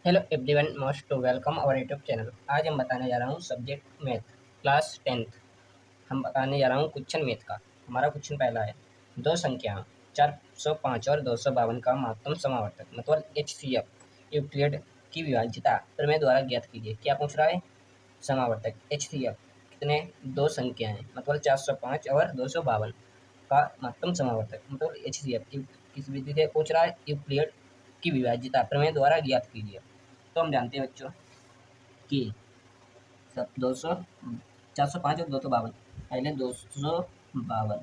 Hello everyone, most to welcome our YouTube channel. आज हम बताने जा रहा हूँ सब्जेक्ट मैथ क्लास 10th। हम बताने जा रहा हूँ क्वेश्चन मैथ का। हमारा क्वेश्चन पहला है, दो संख्याओं 405 और 252 का महत्तम समावर्तक मतलब HCF यूक्लिड की विभाज्यता प्रमेय द्वारा ज्ञात कीजिए। क्या पूछ रहा है? समावर्तक HCF कितने दो संख्याएं मतलब 405 और 252 का महत्तम समावर्तक मतलब HCF किस विधि से पूछ रहा है? यूक्लिड की विभाज्यता प्रमेय द्वारा ज्ञात कीजिए। तो हम जानते हैं बच्चों कि सब 200 405 और 252। पहले 252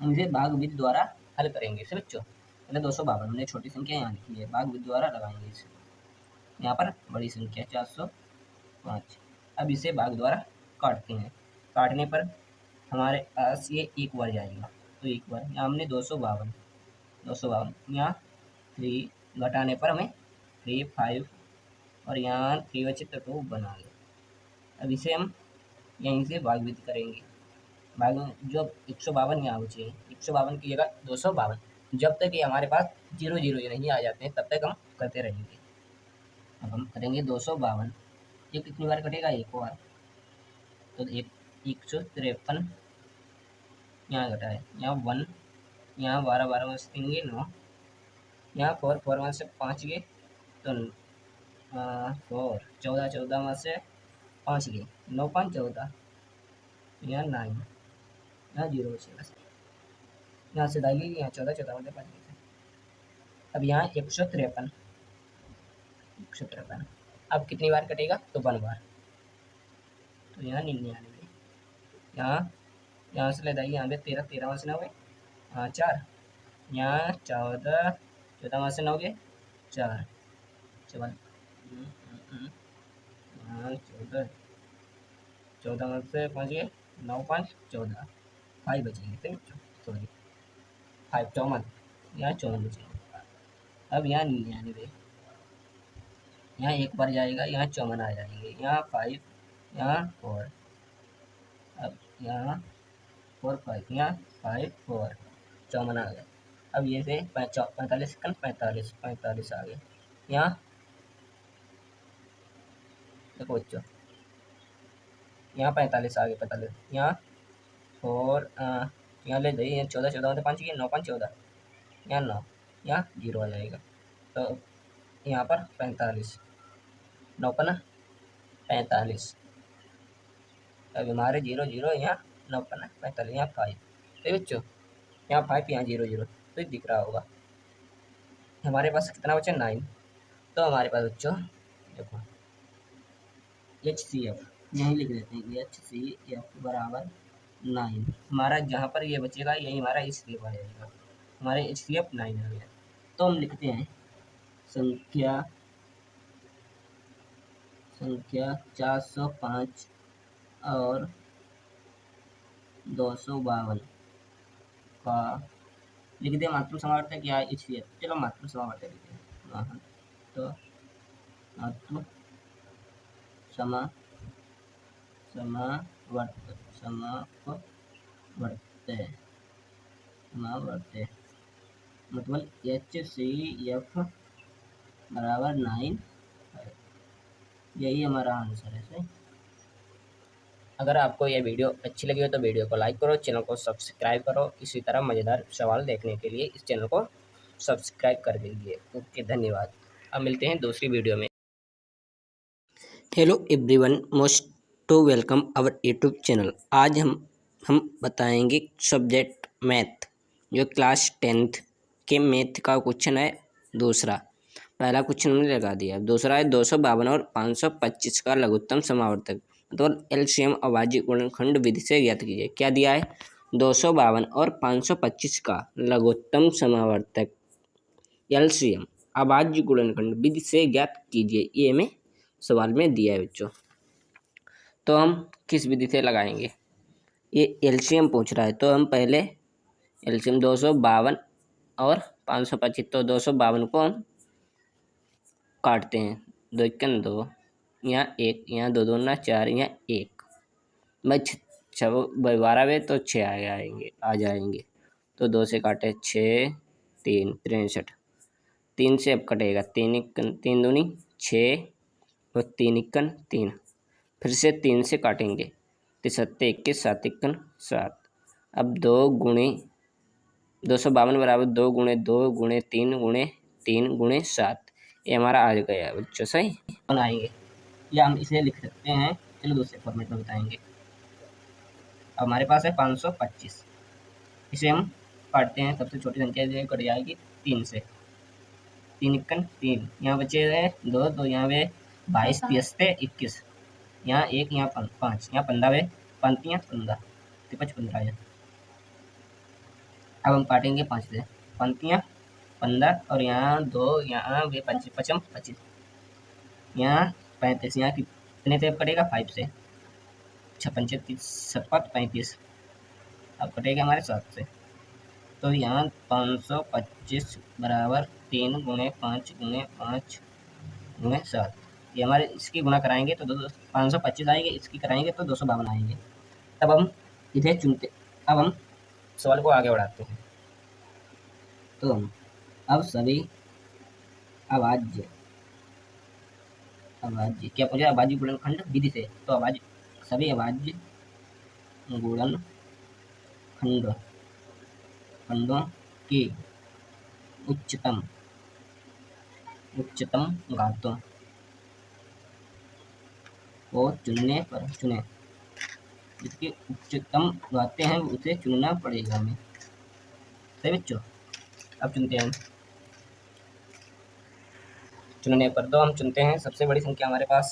हम इसे भाग विधि द्वारा हल करेंगे इसे बच्चों। पहले 252 हमने छोटी संख्या यहाँ लिखी है, भाग विधि द्वारा लगाएंगे इसे। यहाँ पर बड़ी संख्या 405। अब इसे भाग द्वारा काटते हैं। काटने पर हमारे पास ये एक बार जाएगा, तो एक बार यहाँ हमने 252 यहाँ 3 घटाने पर हमें 3 5 और यहाँ 3 बचे तो 2 बना गए। अब इसे हम यहीं से भाग विधि करेंगे। भाग जो 152 यहाँ बचे हैं, 152 की जगह 252। जब तक ये हमारे पास 0 0 नहीं आ जाते हैं तब तक हम करते रहेंगे। अब हम करेंगे 252। ये कितनी बार कटेगा? एक बार। तो 153 यहाँ घटा है, यहाँ 1, यहाँ 12 12 में से 3 गए 9, यहाँ 4 4 में से 5 गए तो 4 14 14 में से 5 गए 9 5 14, यहाँ 9, यहाँ 0 बचेगा। यहाँ से डालिए, यहाँ 14 14 में 5 गए। अब यहाँ 153 अब कितनी बार कटेगा? तो 1 बार। तो यहाँ 99, यहाँ से ले जाइए, यहाँ पे 13 13 में से 9 गए 4, यहाँ 14 14 में से 9 गए 4 14, यहाँ 14 14 में से 5 गए 9 5 14, 5 बचेंगे। सॉरी 5 54, यहाँ 54 बचेंगे। अब यहाँ 99, यहाँ एक बार जाएगा, यहाँ 54 आ जाएंगे, यहाँ 5 यहाँ 4, अब यहाँ 4 5 यहाँ 5 4 54 आ गया। अब ये से 45 सेकंड 45 आ गए। यहाँ देखो बच्चों, यहाँ 45 आ गए 45, यहाँ 4 यहाँ ले जाइए, यहाँ 14 14 में 5 गए 9 5 14, यहाँ 9, यहाँ 0 आ जाएगा। तो यहाँ पर 45 9 पर 45, अब हमारे 0 0 यहाँ 9 पर 45, यहाँ 5। तो बच्चों यहाँ 5 यहाँ 0 0 तो दिख रहा होगा। हमारे पास कितना बचा? 9। तो हमारे पास बच्चों देखो HCF यहीं लिख देते हैं, HCF बराबर 9। हमारा जहाँ पर ये बचेगा यही हमारा HCF आ जाएगा। हमारे HCF 9 आ गया। तो हम लिखते हैं संख्या 405 और 252 का लिख दे मात्रा समावर्तक या HCF। चलो मात्रा समावर्तक लिखते हैं। तो मात्रा समावर्तक मतलब HCF बराबर 9 है। यही हमारा आंसर है। सही। अगर आपको यह वीडियो अच्छी लगी हो तो वीडियो को लाइक करो, चैनल को सब्सक्राइब करो। इसी तरह मज़ेदार सवाल देखने के लिए इस चैनल को सब्सक्राइब कर दीजिए। ओके, धन्यवाद। अब मिलते हैं दूसरी वीडियो में। Hello everyone, most to welcome our YouTube channel. आज हम बताएंगे सब्जेक्ट मैथ, जो क्लास 10th के मैथ का क्वेश्चन है। दूसरा पहला क्वेश्चन हमने लगा दिया, दूसरा है 252 और 525 का लघुत्तम समावर्तक मतलब एलसीएम अभाज्य गुणनखंड विधि से ज्ञात कीजिए। क्या दिया है? 252 और 525 का लघुत्तम समावर्तक एलसीएम अभाज्य गुणनखंड विधि से ज्ञात कीजिए। ये हमें सवाल में दिया है बच्चों। तो हम किस विधि से लगाएंगे? ये एलसीएम पूछ रहा है, तो हम पहले एलसीएम 252 और 525, तो 252 को हम काटते हैं, 2 1 2, यहाँ 1, यहाँ 2 2 4, यहाँ 1, मैं 12 तो 6 आ जाएंगे। तो 2 से काटे 6 3 63, 3 से अब कटेगा, 3 इक्कन 3 दूनी 6 और 3 इक्कन 3, फिर से 3 से काटेंगे, 3 सत्ते 21, 7 इक्कन 7। अब 2 गुणे 252 बराबर 2 गुणे 2 गुणे 3 गुणे 3 गुणे 7, ये हमारा आ गया बच्चों। सही बनाएंगे या हम इसे लिख सकते हैं, चलो दूसरे फॉर्मेट में बताएंगे। अब हमारे पास है 525, इसे हम काटते हैं, सबसे छोटी संख्या जो कट जाएगी 3 से, 3 इक्कन 3, यहाँ बचे हैं 2, तो यहाँ पे 22 तिहत्ते 21, यहाँ 1 यहाँ 5, यहाँ 15 है, 15 15 तिपच 15 है। अब हम काटेंगे 5 से, 15 15 और यहाँ 2, यहाँ वे 25 पचम 25, यहाँ 35, यहाँ कितने से कटेगा 5 से, 6 पंचे 7 35, अब कटेगा हमारे 7 से। तो यहाँ 525 बराबर 3 गुणे 5 गुणे 5 गुणे 7, ये हमारे इसकी गुणा कराएंगे तो 525 आएंगे, इसकी कराएंगे तो 252 आएंगे। तब हम इसे चुनते, अब हम सवाल को आगे बढ़ाते हैं। तो हम अब सभी अभाज्य क्या पूछा, अभाज्य गुणनखंड विधि से, तो अभाज्य सभी अभाज्य खंडों की उच्चतम घातों को चुनने पर चुने, जिसकी उच्चतम घातें हैं उसे चुनना पड़ेगा हमें। सही बच्चों, अब चुनते हैं। चुनने पर तो हम चुनते हैं, सबसे बड़ी संख्या हमारे पास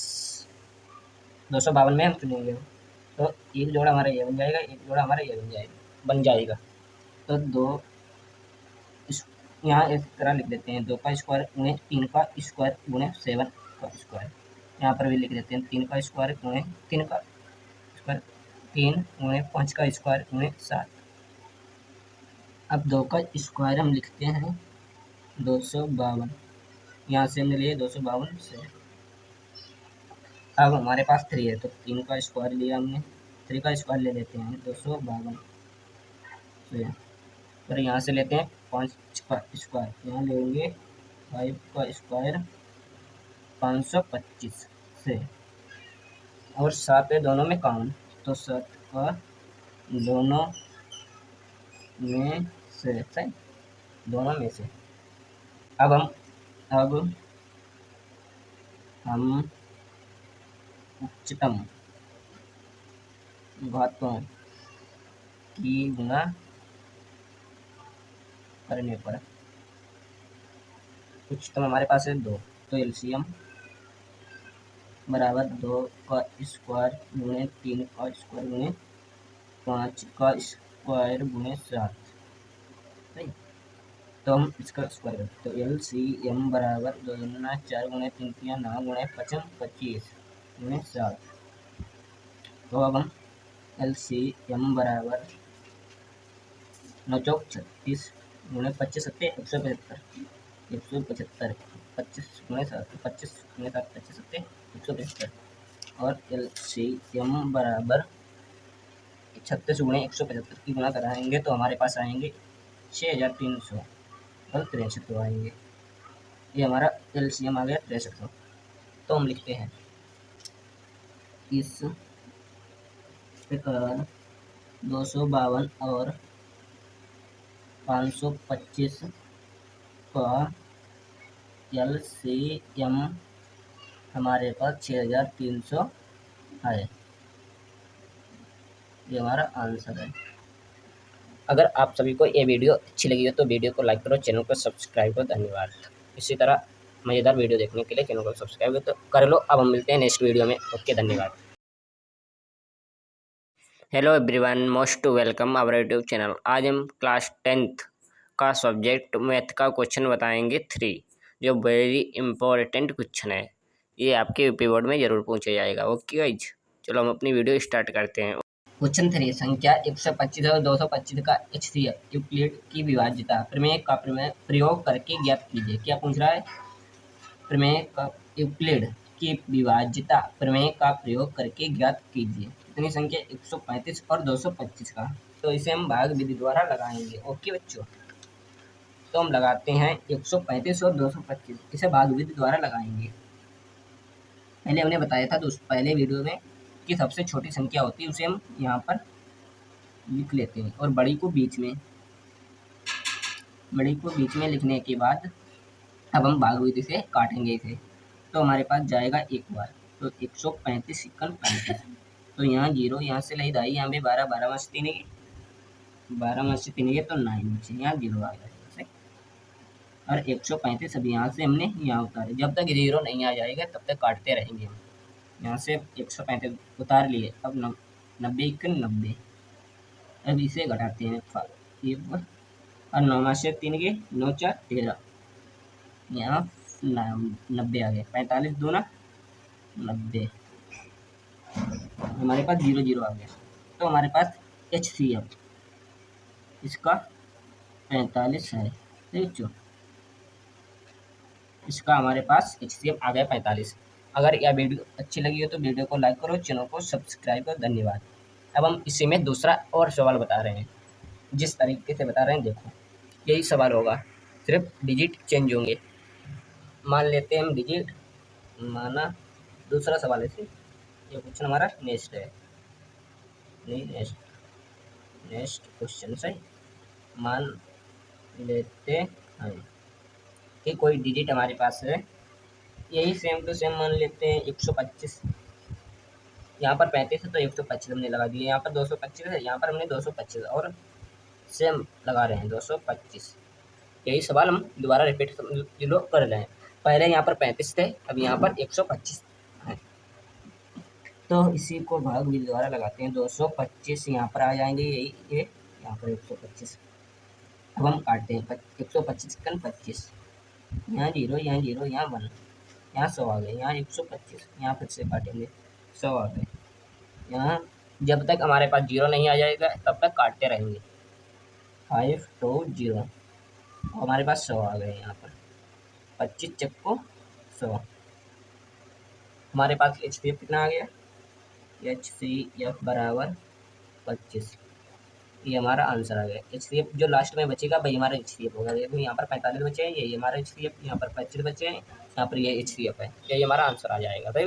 252 में हम चुनेंगे, तो एक जोड़ा हमारा ये बन जाएगा, एक जोड़ा हमारा ये बन जाएगा। तो 2 यहाँ इस तरह लिख देते हैं, 2 का स्क्वायर गुणे 3 का स्क्वायर गुणे 7 का स्क्वायर, यहाँ पर भी लिख देते हैं 3 का स्क्वायर गुणे 3 का स्क्वायर 3 गुणे 5 का स्क्वायर गुणे 7। अब 2 का स्क्वायर हम लिखते हैं 252, यहाँ से हमने लिए 252 से। अब हमारे पास 3 है, तो 3 का स्क्वायर लिया हमने, 3 का स्क्वायर ले लेते हैं 252 से, और यहाँ से लेते हैं 5 का स्क्वायर, यहाँ लेंगे 5 का स्क्वायर 525 से, और 7 है दोनों में काउंट, तो 7 का दोनों में से, सही दोनों में से। अब हम उच्चतम घातों की गुणा करने पर, उच्चतम हमारे पास है 2, तो एलसीएम बराबर 2 का स्क्वायर गुणे 3 का स्क्वायर गुणे 5 का स्क्वायर गुणे 7, सही। तो हम इसका स्क्वायर करते, तो एलसीएम बराबर 2 दूना 4 गुणे 3 तिया 9 गुणे 5 25 गुणे 7। तो अब हम एलसीएम बराबर 9 चौक 36 गुणे 25 सत्ते 175 175, 25 गुणे 7 25 गुणे 7 25 सत्ते 175, और एलसीएम बराबर 36 गुणे 175 की गुणा कराएंगे तो हमारे पास आएंगे 6300 और 63 आएंगे, ये हमारा एलसीएम आ गया 6300। तो हम लिखते हैं इस प्रकार 252 और 525 का एलसीएम हमारे पास 6300 है, ये हमारा आंसर है। अगर आप सभी को ये वीडियो अच्छी लगी हो तो वीडियो को लाइक करो, चैनल को सब्सक्राइब करो, धन्यवाद। इसी तरह मज़ेदार वीडियो देखने के लिए चैनल को सब्सक्राइब तो कर लो। अब हम मिलते हैं नेक्स्ट वीडियो में, ओके धन्यवाद। Hello everyone, most welcome our YouTube channel. आज हम क्लास 10th का सब्जेक्ट मैथ का क्वेश्चन बताएंगे 3, जो वेरी इंपॉर्टेंट क्वेश्चन है, ये आपके यूपी बोर्ड में ज़रूर पूछा जाएगा। ओके गाइज, चलो हम अपनी वीडियो स्टार्ट करते हैं। क्वेश्चन 3, संख्या 125 और 225 का HCF यूक्लिड की विभाज्यता प्रमेय का प्रयोग करके ज्ञात कीजिए। क्या पूछ रहा है? प्रमेय का यूक्लिड की विभाज्यता प्रमेय का प्रयोग करके ज्ञात कीजिए। कितनी संख्या? 135 और 225 का। तो इसे हम भाग विधि द्वारा लगाएंगे। ओके बच्चों, तो हम लगाते हैं 135 और 225, इसे भाग विधि द्वारा लगाएंगे। पहले हमने बताया था दोस्तों पहले वीडियो में कि सबसे छोटी संख्या होती है उसे हम यहाँ पर लिख लेते हैं और बड़ी को बीच में लिखने के बाद अब हम भाग विधि से काटेंगे इसे। तो हमारे पास जाएगा एक बार, तो 135 सिक्कन 35, तो यहाँ 0 यहाँ से नहीं दाई, यहाँ पे 12 12 में से 3 है, 12 में से 3 है तो 9 बचे, यहाँ 0 आ जाएगा। और 135 अब यहाँ से हमने यहाँ उतारे, जब तक 0 नहीं आ जाएगा तब तक काटते रहेंगे हम। यहाँ से 135 उतार लिए, अब 90 इक्कन 90, अब इसे घटाते हैं और 9 में से 3 के 9 4 13, यहाँ 90 आ गया, 45 दूना 90, हमारे पास 0 0 आ गया। तो हमारे पास HCF इसका 45 है, ठीक है, इसका हमारे पास HCF आ गया 45। अगर यह वीडियो अच्छी लगी हो तो वीडियो को लाइक करो, चैनल को सब्सक्राइब करो, धन्यवाद। अब हम इसी में दूसरा और सवाल बता रहे हैं, जिस तरीके से बता रहे हैं देखो, यही सवाल होगा, सिर्फ डिजिट चेंज होंगे। मान लेते हैं हम डिजिट, माना दूसरा सवाल है, ये क्वेश्चन हमारा नेक्स्ट है, नहीं नेक्स्ट क्वेश्चन सही, मान लेते हैं कि कोई डिजिट हमारे पास है, यही सेम टू सेम मान लेते हैं 125, यहाँ पर 35 है तो 125 हमने लगा दिए, यहाँ पर 225 है, यहाँ पर हमने 225 और सेम लगा रहे हैं 225। यही सवाल हम दोबारा रिपीट कर रहे हैं, पहले यहाँ पर 35 थे, अब यहाँ पर 125 है, तो इसी को भाग विधि द्वारा लगाते हैं, 225 यहाँ पर आ जाएंगे, यही ये यहाँ पर 125। अब हम काटते हैं 125 कन 25, यहाँ 0 यहाँ 0 यहाँ 1, यहाँ 100 आ गए, यहाँ 125, यहाँ फिर से काटेंगे 100 आ गए, यहाँ जब तक हमारे पास 0 नहीं आ जाएगा तब तक काटते रहेंगे, 5 2 0, हमारे पास 100 आ गए, यहाँ पर 25 चक्को 100, हमारे पास HCF कितना आ गया, HCF बराबर 25, ये हमारा आंसर आ गया। HCF जो लास्ट में बचेगा भाई हमारा HCF होगा, देखो यहाँ पर 45 बचे हैं, ये हमारा HCF, यहाँ पर 25 बचे हैं, यहाँ पर ये HCF है, ये हमारा आंसर आ जाएगा। भाई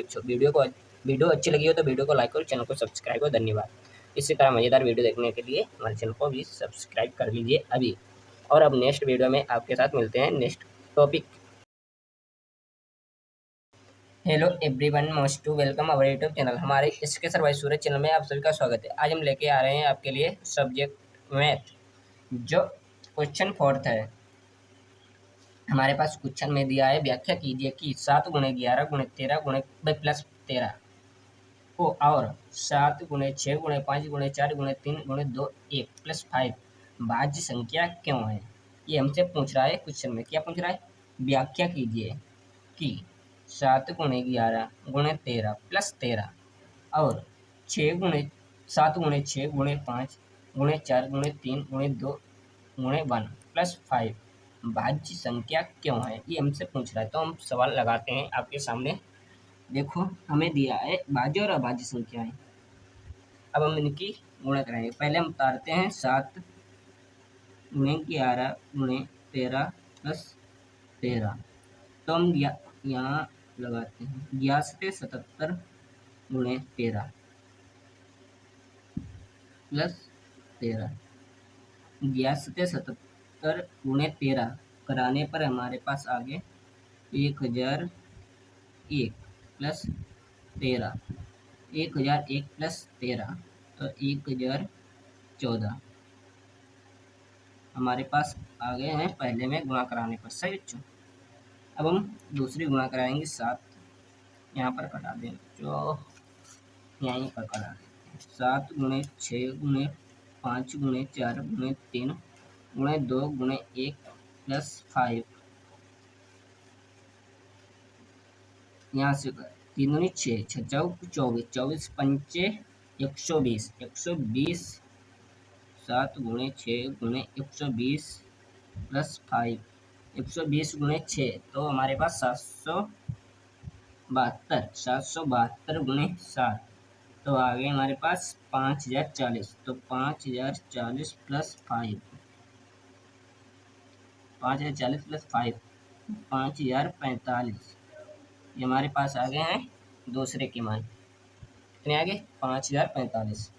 वीडियो अच्छी लगी हो तो वीडियो को लाइक करो, चैनल को सब्सक्राइब करो, धन्यवाद। इसी तरह मज़ेदार वीडियो देखने के लिए हमारे चैनल को भी सब्सक्राइब कर लीजिए अभी। और अब नेक्स्ट वीडियो में आपके साथ मिलते हैं next topic. Hello everyone, most to welcome our YouTube channel, हमारे इसके सर भाई सूरज चैनल में आप सभी का स्वागत है। आज हम लेके आ रहे हैं आपके लिए सब्जेक्ट मैथ, जो क्वेश्चन 4 है। हमारे पास क्वेश्चन में दिया है, व्याख्या कीजिए कि 7 गुणे 11 गुणे 13 गुणे प्लस 13 को और 7 गुणे 6 गुणे 5 गुणे 4 गुणे 3 गुणे 2 1 प्लस 5 भाज्य संख्या क्यों है। ये हमसे पूछ रहा है क्वेश्चन में, क्या पूछ रहा है, व्याख्या कीजिए कि 7 गुणे 11 गुणे 13 प्लस 13 और 7 गुणे 6 गुणे 5 गुणे 4 गुणे 3 गुणे 2 गुणे 1 प्लस 5 भाज्य संख्या क्यों है, ये हमसे पूछ रहा है। तो हम सवाल लगाते हैं आपके सामने, देखो हमें दिया है भाज्य और अभाज्य संख्याएं, अब हम इनकी गुणा कराएंगे। पहले हम उतारते हैं 7 गुणे 11 गुणे 13 प्लस 13, तो हम यहाँ लगाते हैं 77 गुणे 13 प्लस 13, 77 गुणे 13 कराने पर हमारे पास आ गए 1001 प्लस 13, 1001 प्लस 13 तो 1014 हमारे पास आ गए हैं पहले में गुणा कराने पर, सही बच्चों। अब हम दूसरी गुणा कराएंगे 7, यहाँ पर कटा दें जो यहीं पर कटा दें, 7 गुणे 6 गुणे 5 गुणे 4 गुणे 3 गुणे 2 गुणे 1 प्लस 5, यहाँ से 3 गुणे 6 6 24 24 पंचे 120 120 7 गुणे 6 गुणे 120 प्लस 5 120 गुणे 6 तो हमारे पास 772 गुणे 7 तो आ गए हमारे पास 5040, तो 5040 प्लस 5 5040 प्लस 5, 5045। ये हमारे पास आ गए हैं दूसरे की मान। कितने आ गए? 5045।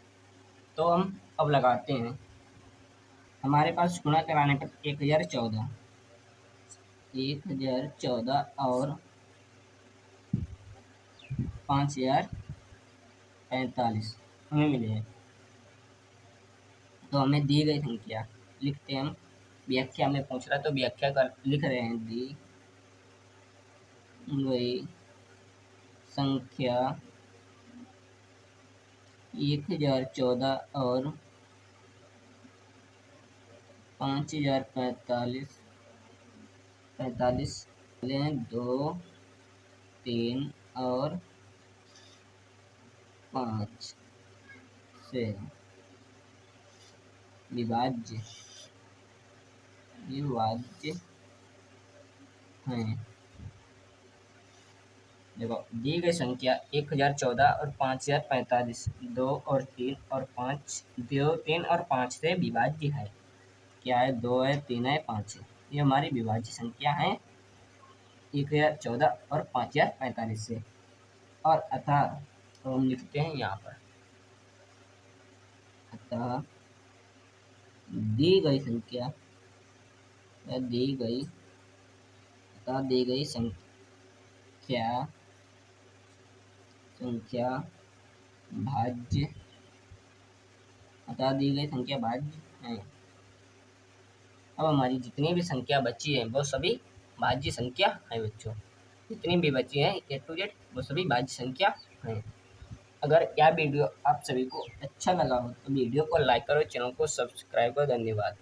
तो हम अब लगाते हैं। हमारे पास गुणा कराने पर 1014, 1014 और 5045 हमें मिले हैं। तो हमें दी गई संख्या लिखते हैं हम। व्याख्या में पूछ रहा तो व्याख्या कर लिख रहे हैं। दी गई संख्या 1014 और 5045 2, 3 और 5 से विभाज्य हैं। देखो दी गई संख्या 1014 और 5045 2 और 3 और 5, 2, 3 और 5 से विभाज्य है। क्या है? 2 है, 3 है, 5 है। ये हमारी विभाज्य संख्या है 1014 और 5045 से। और अतः तो हम लिखते हैं यहाँ पर, अतः दी गई संख्या भाज्य है। अब हमारी जितनी भी संख्या बची है वो सभी भाज्य संख्या है बच्चों। जितनी भी बची है A to Z वो सभी भाज्य संख्या है। अगर यह वीडियो आप सभी को अच्छा लगा हो तो वीडियो को लाइक करो, चैनल को सब्सक्राइब करो। धन्यवाद।